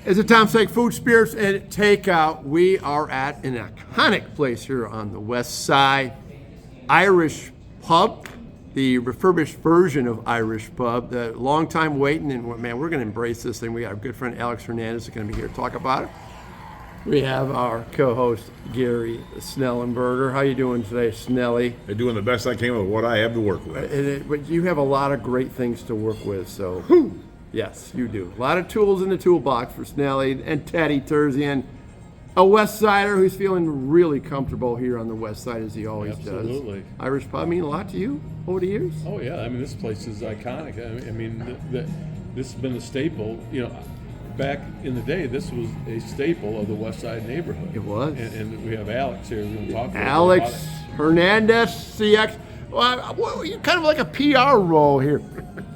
It's a Tom's Steak Food, Spirits, and Takeout. We are at an iconic place here on the west side, Irish Pub, the refurbished version of Irish Pub. The long time waiting, and man, we're going to embrace this thing. We got our good friend Alex Hernandez is going to be here to talk about it. We have our co-host Gary Snellenberger. How you doing today, Snelly? I'm doing the best I can with what I have to work with. But you have a lot of great things to work with, so whew. Yes, you do. A lot of tools in the toolbox for Snelly and Teddy Terzian, a West Sider who's feeling really comfortable here on the West Side as he always does. Absolutely. Irish Pub mean a lot to you over the years? Oh yeah, I mean this place is iconic. I mean, this has been a staple. You know, back in the day, this was a staple of the West Side neighborhood. It was. And we have Alex here. We're going to talk to Alex Hernandez, CX. Well, you're kind of like a PR role here.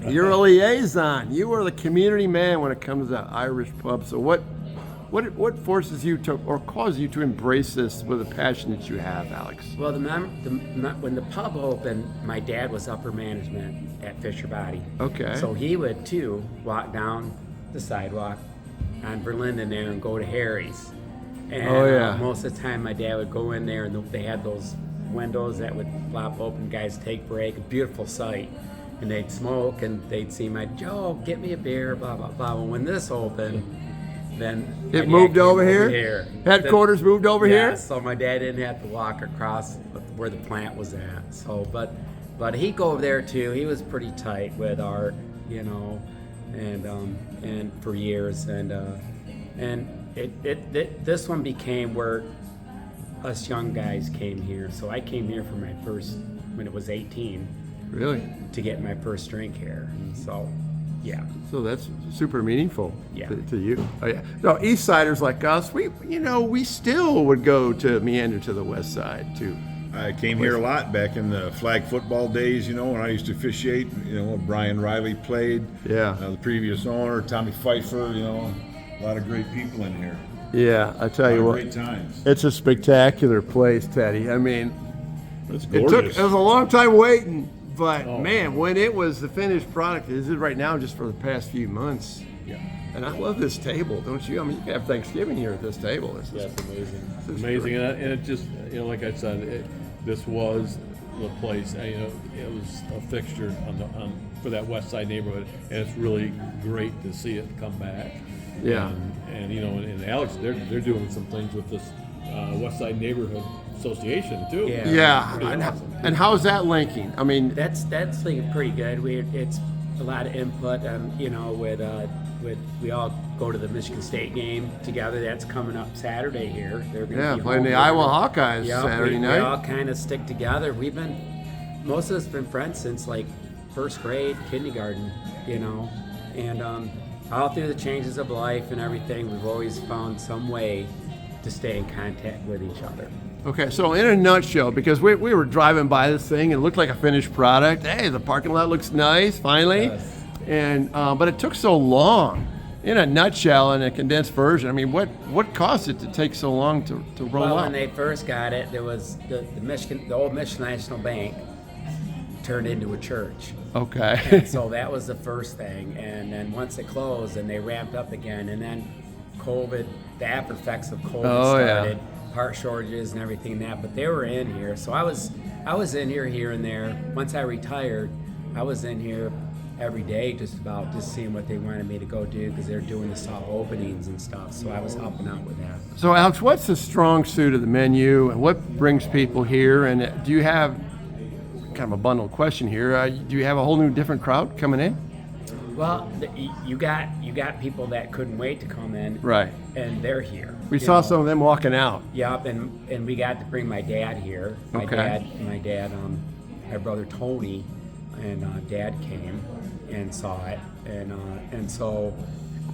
You're a liaison. You are the community man when it comes to Irish Pub. So what forces you to, or causes you to embrace this with the passion that you have, Alex? Well, when the pub opened, my dad was upper management at Fisher Body. Okay. So he would too walk down the sidewalk on Berlinden there and go to Harry's. And Oh, yeah. Most of the time, my dad would go in there, and they had those windows that would flop open. Guys take break, a beautiful sight. And they'd smoke, and they'd see my Joe, get me a beer, blah blah blah. Well, when this opened, then It moved over here? Headquarters moved over yeah, here? So my dad didn't have to walk across where the plant was at. So, but he'd go over there too. He was pretty tight with Art, you know, and for years, and this one became where us young guys came here. So I came here for my first when it was 18. Really? To get my first drink here. So, yeah. So that's super meaningful Yeah. to you. Oh, yeah. No, East Siders like us, we still would go to meander to the West Side too. I came here a lot back in the flag football days, you know, when I used to officiate. You know, Brian Riley played. Yeah. The previous owner, Tommy Pfeiffer. You know, a lot of great people in here. Yeah, I tell you what, Great times. it's a spectacular place, Teddy. I mean, It's it gorgeous. was a long time waiting, but Oh. man, when it was the finished product, is it right now just for the past few months? Yeah. And I love this table, don't you? I mean, you can have Thanksgiving here at this table. This Yeah, is it's amazing. This It's is amazing, great. and it just, you know, like I said, this was the place. You know, it was a fixture for that West Side neighborhood, and it's really great to see it come back. Yeah. And you know, and Alex, they're doing some things with this West Side Neighborhood Association too. Yeah. Yeah, Pretty and, awesome. and how's that linking? I mean, That's looking pretty good. It's a lot of input. You know, with we all go to the Michigan State game together. That's coming up Saturday here. They're going to yeah, be playing the home. Iowa Hawkeyes Yeah, Saturday we night. all kind of stick together. Most of us been friends since like first grade, kindergarten. You know, and all through the changes of life and everything, we've always found some way to stay in contact with each other. Okay, so in a nutshell, because we were driving by this thing and it looked like a finished product. Hey, the parking lot looks nice, finally. Yes. And but it took so long. In a nutshell, in a condensed version, I mean, what caused it to take so long to roll Well, out? when they first got it, there was the old Michigan National Bank turned into a church. Okay. And so that was the first thing, and then once it closed, and they ramped up again, and then COVID, the after effects of COVID Oh, yeah. started, part shortages and everything that. But they were in here, so I was in here and there. Once I retired, I was in here every day, just seeing what they wanted me to go do because they're doing the soft openings and stuff. So I was helping out with that. So, Alex, what's the strong suit of the menu, and what brings people here? And do you have kind of a bundled question here? Do you have a whole new different crowd coming in? Well, you got people that couldn't wait to come in, Right. and they're here. We you saw know. some of them walking out. Yep, and we got to bring my dad here. My Okay. dad, my brother Tony, and Dad came and saw it, and so,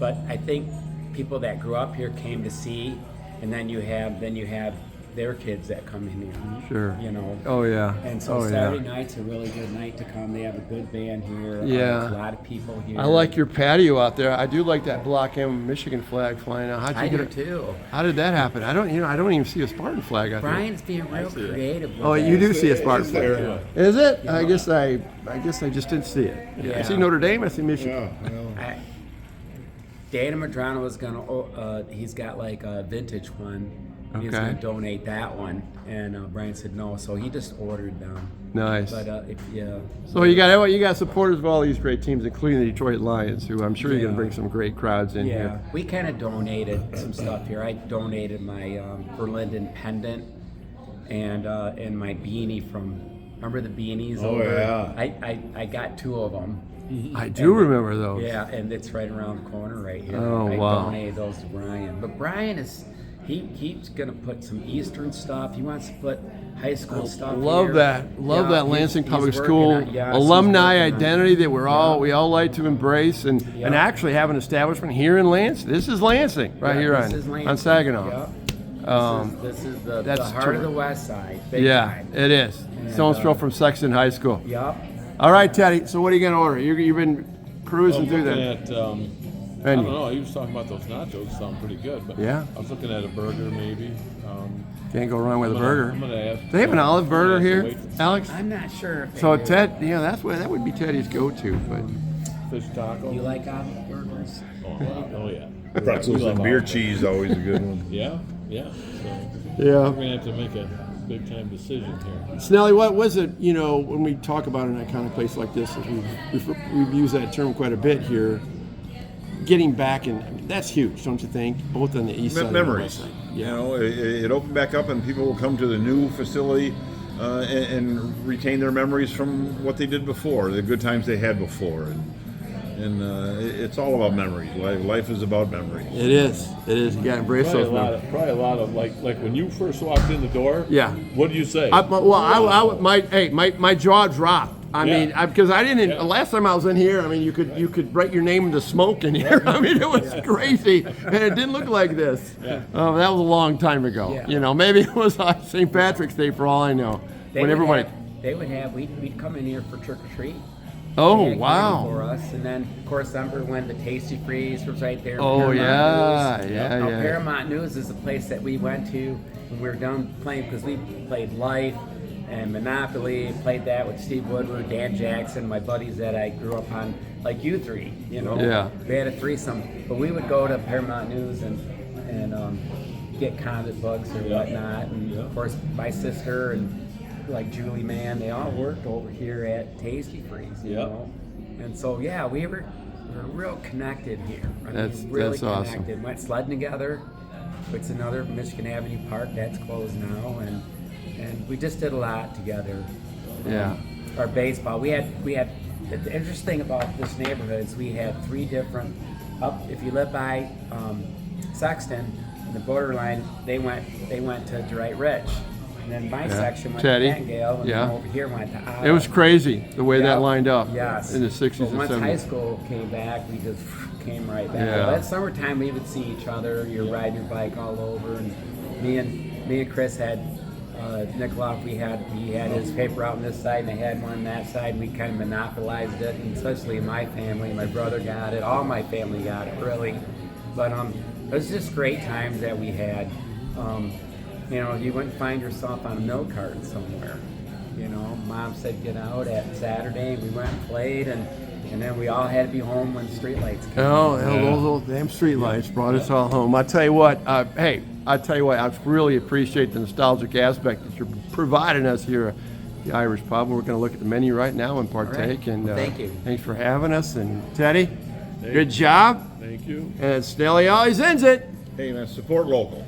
but I think people that grew up here came to see, and then you have their kids that come in here. Sure. You know. Oh, yeah. And so Oh, Saturday yeah. night's a really good night to come. They have a good band here. Yeah. There's a lot of people here. I like your patio out there. I do like that Block M Michigan flag flying out. How'd you I get do it? too. How did that happen? I don't even see a Spartan flag out Brian's being real creative. with there. Oh, you that. do see a Spartan flag. there. Is it? Yeah. I guess I just didn't see it. Yeah. I Yeah. see Notre Dame. I see Michigan. Yeah, well, I- Dana Madrano was gonna. He's got like a vintage one. And he was Okay. gonna donate that one, and Brian said no, so he just ordered them. Nice. But yeah. So you got supporters of all these great teams, including the Detroit Lions, who I'm sure you're going to Yeah. bring some great crowds in Yeah, here. we kind of donated some stuff here. I donated my Berlinden pendant and my beanie from. Remember the beanies? Oh, yeah. I got 2 of them. I do remember those. Yeah, and it's right around the corner right here. Oh, I wow. donated those to Brian. But Brian he's gonna put some Eastern stuff. He wants to put high school stuff. Love here. that. Love Yeah, that Lansing he's Public working School on- yes, he's alumni working on it. identity that we all like to embrace and Yeah. actually have an establishment here in Lansing. This is Lansing right Yeah, here this is on Lansing. Saginaw. Yeah. This is the that's heart of the terrific. West Side. Big Yeah, time. it is. Stone's throw from Sexton High School. Yep. All right, Teddy. So what are you going to order? You've been cruising I'm through looking that. at, I don't know, he was talking about those nachos, sound pretty good, but Yeah. I was looking at a burger maybe. Can't go wrong with a I'm burger. gonna ask. Do they have an olive burger I'm gonna here, ask the waitress. Alex? I'm not sure if they So do. Ted, that would be Teddy's go-to. But Fish taco. You like olive burgers? Oh yeah. Pretzels We love and beer olive cheese, always a good one. Yeah, yeah. So yeah. we're gonna have to make a big time decision here. Snelly, what was it? When we talk about an iconic place like this, we've used that term quite a bit here. Getting back, and that's huge, don't you think? Both on the east side and the Memories. west side. You know, it opened back up, and people will come to the new facility and retain their memories from what they did before, the good times they had before, and it's all about memories. Life is about memories. It is. It is. You got to embrace Probably those. a lot of like when you first walked in the door. Yeah. What do you say? My jaw dropped. I mean, Yeah. because I didn't. Yeah. Last time I was in here, I mean, you could write your name into smoke in here. I mean, it was crazy, and it didn't look like this. Yeah. That was a long time ago. Yeah. Maybe it was St. Patrick's Day for all I know. When everybody. We'd come in here for trick or treat. Oh They had candy wow. For us, and then of course remember when the Tasty Freeze was right there. in Oh Paramount yeah, News. yeah, Now, yeah. Paramount News is the place that we went to when we were done playing because we played Life and Monopoly. Played that with Steve Woodward, Dan Jackson, my buddies that I grew up on, like you three. Yeah. We had a threesome, but we would go to Paramount News and get comic books or whatnot, and of course my sister and like Julie Mann, they all worked over here at Tasty Freeze, you Yep. know. And so yeah, we were real connected here. I That's really awesome. connected. Went sledding together. It's another Michigan Avenue Park that's closed now, and we just did a lot together. Yeah. Our baseball, we had the interesting thing about this neighborhood is we had 3 different if you live by Sexton, the borderline, they went to Dwight Ridge. And then my section went Teddy. to Nightingale, and Yeah. then over here went to Ottawa. It was crazy the way that Yep. lined up. Yes. In the 60s But and once 70s. high school came back, we just came right back. Yeah. That summertime, we would see each other. You're riding your bike all over, and me and Chris had Nick Loff. He had his paper out on this side, and I had one on that side. We kind of monopolized it, and especially my family. My brother got it. All my family got it, really. But it was just great times that we had. You wouldn't find yourself on a milk carton somewhere. Mom said get out at Saturday, and we went and played, and then we all had to be home when street lights came. Oh, those old damn streetlights brought us all home. I tell you what, I really appreciate the nostalgic aspect that you're providing us here at the Irish Pub. We're going to look at the menu right now and partake. All right. And Thank you. Thanks for having us. And Teddy, good job. Thank you. And Snelly always ends it. Hey man, support local.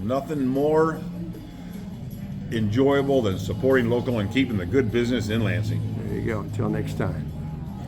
Nothing more enjoyable than supporting local and keeping the good business in Lansing. There you go. Until next time.